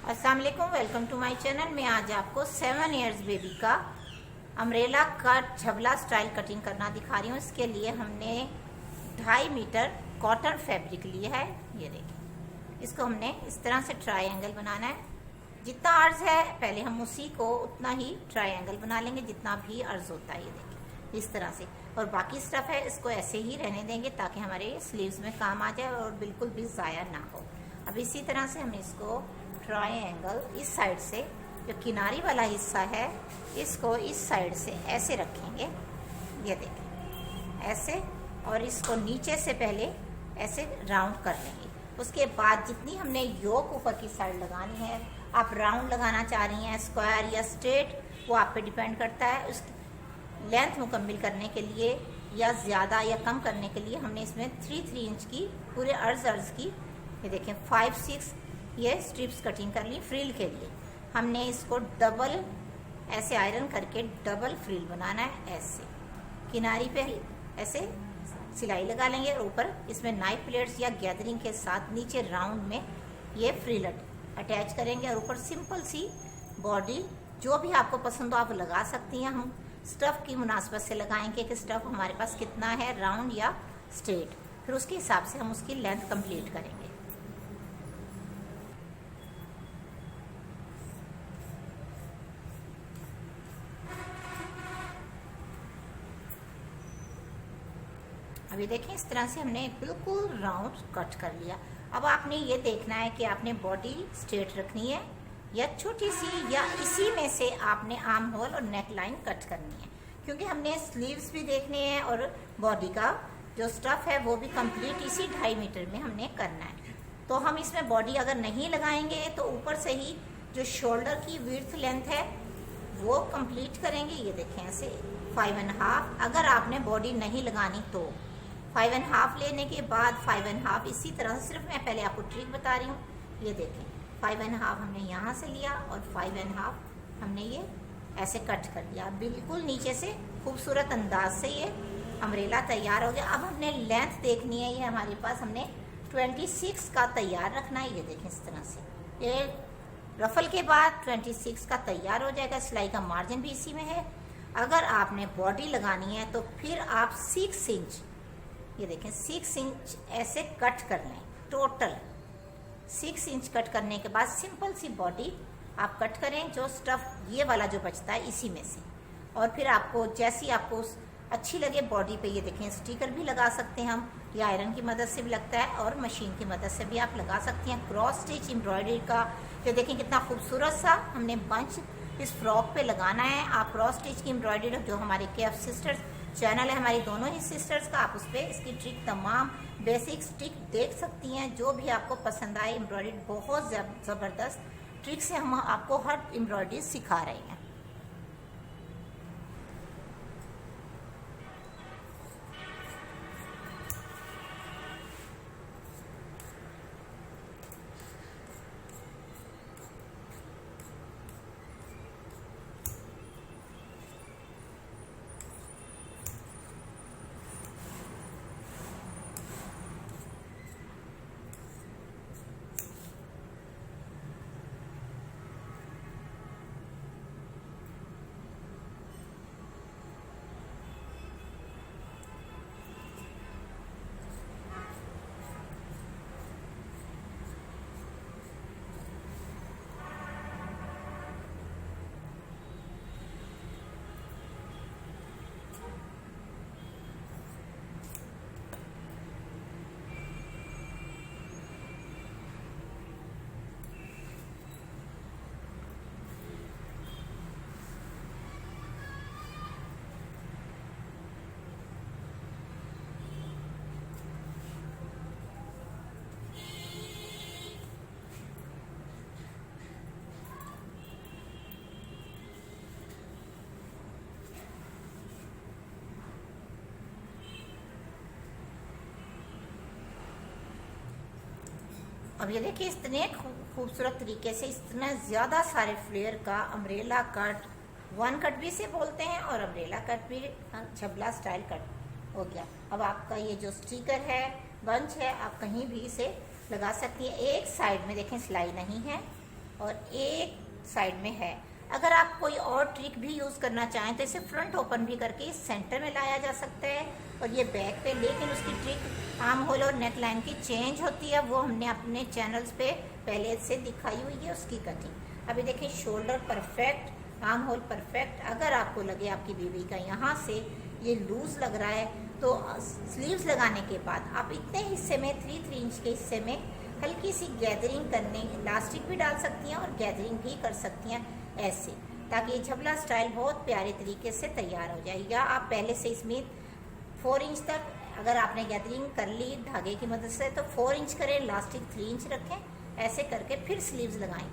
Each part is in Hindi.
अस्सलाम वालेकुम, वेलकम टू माय चैनल। मैं आज आपको 7 इयर्स बेबी का अम्ब्रेला कट झबला स्टाइल कटिंग करना दिखा रही हूँ। इसके लिए हमने 2.5 मीटर कॉटन फैब्रिक लिया है। ये देखिए, इसको हमने इस तरह से ट्रायंगल बनाना है। जितना अर्ज है पहले हम उसी को उतना ही ट्रायंगल बना लेंगे जितना भी अर्ज होता है। ये देखिए इस तरह से, और बाकी स्टफ है इसको ऐसे ही रहने देंगे ताकि हमारे स्लीव्स में काम आ जाए और बिल्कुल भी ज़ाया ना हो। अब इसी तरह से हम इसको ट्रायंगल इस साइड से, जो किनारी वाला हिस्सा है इसको इस साइड से ऐसे रखेंगे। ये देखें ऐसे, और इसको नीचे से पहले ऐसे राउंड कर लेंगे। उसके बाद जितनी हमने योक ऊपर की साइड लगानी है, आप राउंड लगाना चाह रही हैं स्क्वायर या स्ट्रेट, वो आप पे डिपेंड करता है। उसकी लेंथ मुकम्मल करने के लिए या ज़्यादा या कम करने के लिए हमने इसमें 3 इंच की पूरे अर्ज की, ये देखें 5-6 ये स्ट्रिप्स कटिंग कर ली फ्रिल के लिए। हमने इसको डबल ऐसे आयरन करके डबल फ्रिल बनाना है। ऐसे किनारी पे ऐसे सिलाई लगा लेंगे और ऊपर इसमें नाइफ प्लेट्स या गैदरिंग के साथ नीचे राउंड में ये फ्रिल अटैच करेंगे। और ऊपर सिंपल सी बॉडी जो भी आपको पसंद हो आप लगा सकती हैं। हम स्टफ़ की मुनासबत से लगाएंगे कि स्टफ़ हमारे पास कितना है, राउंड या स्ट्रेट, फिर उसके हिसाब से हम उसकी लेंथ कंप्लीट करेंगे। अभी देखें इस तरह से हमने बिल्कुल राउंड कट कर लिया। अब आपने ये देखना है कि आपने बॉडी स्ट्रेट रखनी है या छोटी सी, या इसी में से आपने आर्म होल और नेक लाइन कट करनी है, क्योंकि हमने स्लीव्स भी देखने हैं और बॉडी का जो स्टफ है वो भी कंप्लीट इसी 2.5 मीटर में हमने करना है। तो हम इसमें बॉडी अगर नहीं लगाएंगे तो ऊपर से ही जो शोल्डर की विड्थ लेंथ है वो कंप्लीट करेंगे। ये देखें ऐसे 5.5, अगर आपने बॉडी नहीं लगानी तो 5.5 लेने के बाद 5.5 इसी तरह से, सिर्फ मैं पहले आपको ट्रिक बता रही हूँ। ये देखें 5.5 हमने यहाँ से लिया और 5.5 हमने ये ऐसे कट कर लिया। बिल्कुल नीचे से खूबसूरत अंदाज से ये अम्ब्रेला तैयार हो गया। अब हमने लेंथ देखनी है, ये हमारे पास हमने 26 का तैयार रखना है। ये देखें इस तरह से, ये रफल के बाद 26 का तैयार हो जाएगा। सिलाई का मार्जिन भी इसी में है। अगर आपने बॉडी लगानी है तो फिर आप 6 इंच, ये देखें 6 इंच ऐसे कट कर लें। टोटल 6 इंच कट करने के बाद सिंपल सी बॉडी आप कट करें, जो स्टफ ये वाला जो बचता है इसी में से। और फिर आपको जैसी आपको अच्छी लगे बॉडी पे, ये देखें स्टिकर भी लगा सकते हैं हम, या आयरन की मदद से भी लगता है और मशीन की मदद से भी आप लगा सकती हैं। क्रॉस स्टिच एम्ब्रॉयडरी का, ये देखें कितना खूबसूरत सा हमने बंच इस फ्रॉक पे लगाना है। आप क्रॉस स्टिच की एम्ब्रॉयडरी, जो हमारे KF सिस्टर्स चैनल है हमारी दोनों ही सिस्टर्स का, आप उस पर इसकी ट्रिक तमाम बेसिक ट्रिक देख सकती हैं। जो भी आपको पसंद आए एम्ब्रॉयडरी, बहुत ज़बरदस्त ट्रिक से हम आपको हर एम्ब्रॉयडरी सिखा रहे हैं। अब ये देखिए इतने खूबसूरत तरीके से, इतना ज़्यादा सारे फ्लेयर का अम्ब्रेला कट, 1 कट भी से बोलते हैं और अम्ब्रेला कट भी झबला स्टाइल कट हो गया। अब आपका ये जो स्टिकर है, बंच है, आप कहीं भी इसे लगा सकती हैं। एक साइड में देखें सिलाई नहीं है, और एक साइड में है। अगर आप कोई और ट्रिक भी यूज़ करना चाहें तो इसे फ्रंट ओपन भी करके सेंटर में लाया जा सकता है और ये बैक पे, लेकिन उसकी ट्रिक आर्म होल और नेक लाइन की चेंज होती है, वो हमने अपने चैनल्स पे पहले से दिखाई हुई है उसकी कटिंग। अभी देखिए shoulder perfect, arm hole perfect. अगर आपको लगे आपकी बीवी का यहाँ से ये लूज लग रहा है तो स्लीव्स लगाने के बाद आप इतने हिस्से में 3 इंच के हिस्से में हल्की सी गैदरिंग करने, इलास्टिक भी डाल सकती हैं और गैदरिंग भी कर सकती हैं ऐसे, ताकि ये झबला स्टाइल बहुत प्यारे तरीके से तैयार हो जाए। या आप पहले से इसमें 4 इंच तक अगर आपने गैदरिंग कर ली धागे की मदद से तो 4 इंच करें, इलास्टिक 3 इंच रखें, ऐसे करके फिर स्लीव्स लगाएं।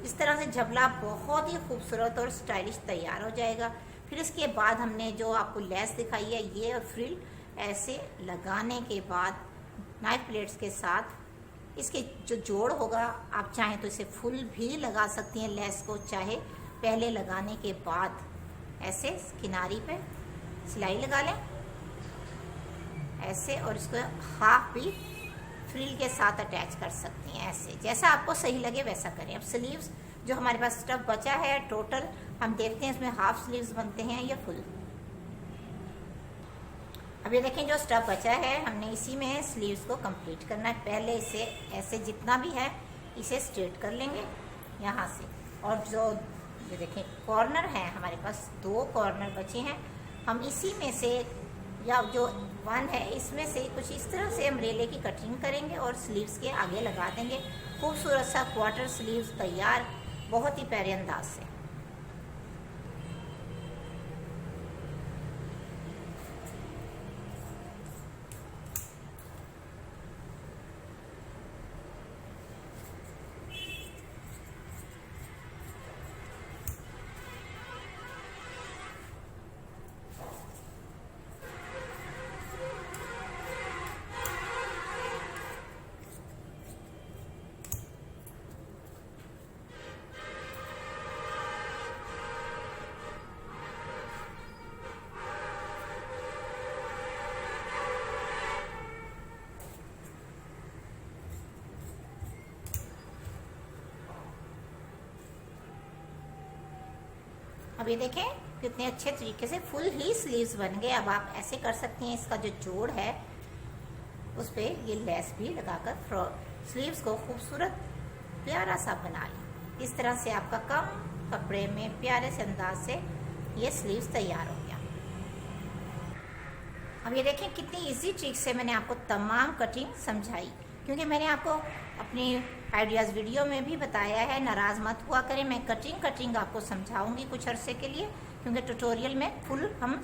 इस तरह से झबला बहुत ही खूबसूरत और स्टाइलिश तैयार हो जाएगा। फिर इसके बाद हमने जो आपको लेस दिखाई है ये और फ्रिल ऐसे लगाने के बाद नाइफ प्लेट्स के साथ इसके जो जोड़ होगा, आप चाहें तो इसे फुल भी लगा सकती हैं लेस को, चाहे पहले लगाने के बाद ऐसे किनारी पे सिलाई लगा लें ऐसे, और इसको हाफ भी फ्रिल के साथ अटैच कर सकती हैं ऐसे, जैसा आपको सही लगे वैसा करें। अब स्लीव्स जो हमारे पास स्टफ बचा है टोटल हम देखते हैं इसमें हाफ स्लीव्स बनते हैं या फुल। अब ये देखें जो स्टफ बचा है हमने इसी में स्लीव्स को कंप्लीट करना है। पहले इसे ऐसे जितना भी है इसे स्ट्रेट कर लेंगे यहाँ से, और जो ये देखें कॉर्नर है हमारे पास 2 कॉर्नर बचे हैं, हम इसी में से या जो 1 है इसमें से कुछ इस तरह से अम्ब्रेले की कटिंग करेंगे और स्लीव्स के आगे लगा देंगे। खूबसूरत सा क्वार्टर स्लीव्स तैयार बहुत ही प्यारे अंदाज से। अब ये देखें कितने अच्छे तरीके से फुल ही स्लीव्स बन गए। अब आप ऐसे कर सकती हैं, इसका जो जोड़ है उस पर ये लेस भी लगाकर स्लीव्स को खूबसूरत प्यारा सा बना लें। इस तरह से आपका कम कपड़े में प्यारे से अंदाज से ये स्लीव्स तैयार हो गया। अब ये देखें कितनी इजी ट्रिक से मैंने आपको तमाम कटिंग समझाई, क्योंकि मैंने आपको अपनी आइडियाज़ वीडियो में भी बताया है। नाराज़ मत हुआ करें, मैं कटिंग आपको समझाऊंगी कुछ अरसे के लिए, क्योंकि ट्यूटोरियल में फुल हम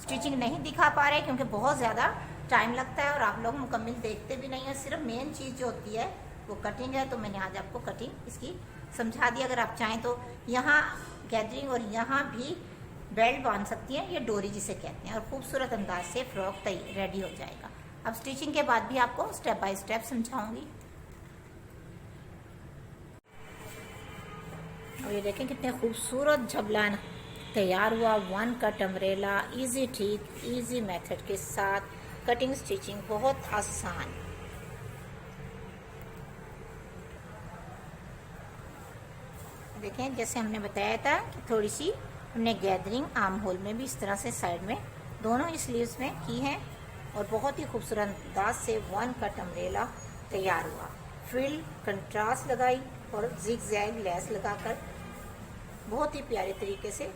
स्टिचिंग नहीं दिखा पा रहे क्योंकि बहुत ज़्यादा टाइम लगता है और आप लोग मुकम्मल देखते भी नहीं हैं। सिर्फ मेन चीज़ जो होती है वो कटिंग है, तो मैंने आज आपको कटिंग इसकी समझा दी। अगर आप चाहें तो यहाँ गैदरिंग और यहाँ भी बेल्ट बांध सकती हैं, ये डोरी जिसे कहते हैं, और खूबसूरत अंदाज से फ्रॉक रेडी हो जाएगा। अब स्टिचिंग के बाद भी आपको स्टेप बाय स्टेप समझाऊंगी। और ये देखें कितने खूबसूरत झबला तैयार हुआ। 1 cut umbrella, easy trick, easy method के साथ कटिंग स्टिचिंग बहुत आसान। देखें जैसे हमने बताया था कि थोड़ी सी हमने गैदरिंग आर्म होल में भी इस तरह से साइड में दोनों स्लीव्स में की है, और बहुत ही खूबसूरत अंदाज से 1 कट अम्ब्रेला तैयार हुआ। फ्रिल कंट्रास्ट लगाई और जिग जैग लेस लगाकर बहुत ही प्यारे तरीके से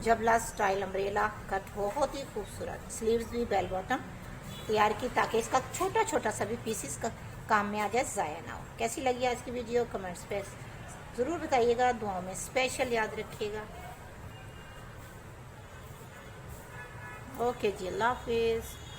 जबला स्टाइल अम्ब्रेला कट बहुत ही खूबसूरत, स्लीव्स भी बेल बॉटम तैयार की ताकि इसका छोटा छोटा सा भी पीसेस का काम में आ जाए, ज़ाया ना हो। कैसी लगी आज की वीडियो कमेंट्स पे ज़रूर बताइएगा, दुआओं में स्पेशल याद रखिएगा। ओके जी, अल्लाह हाफिज़।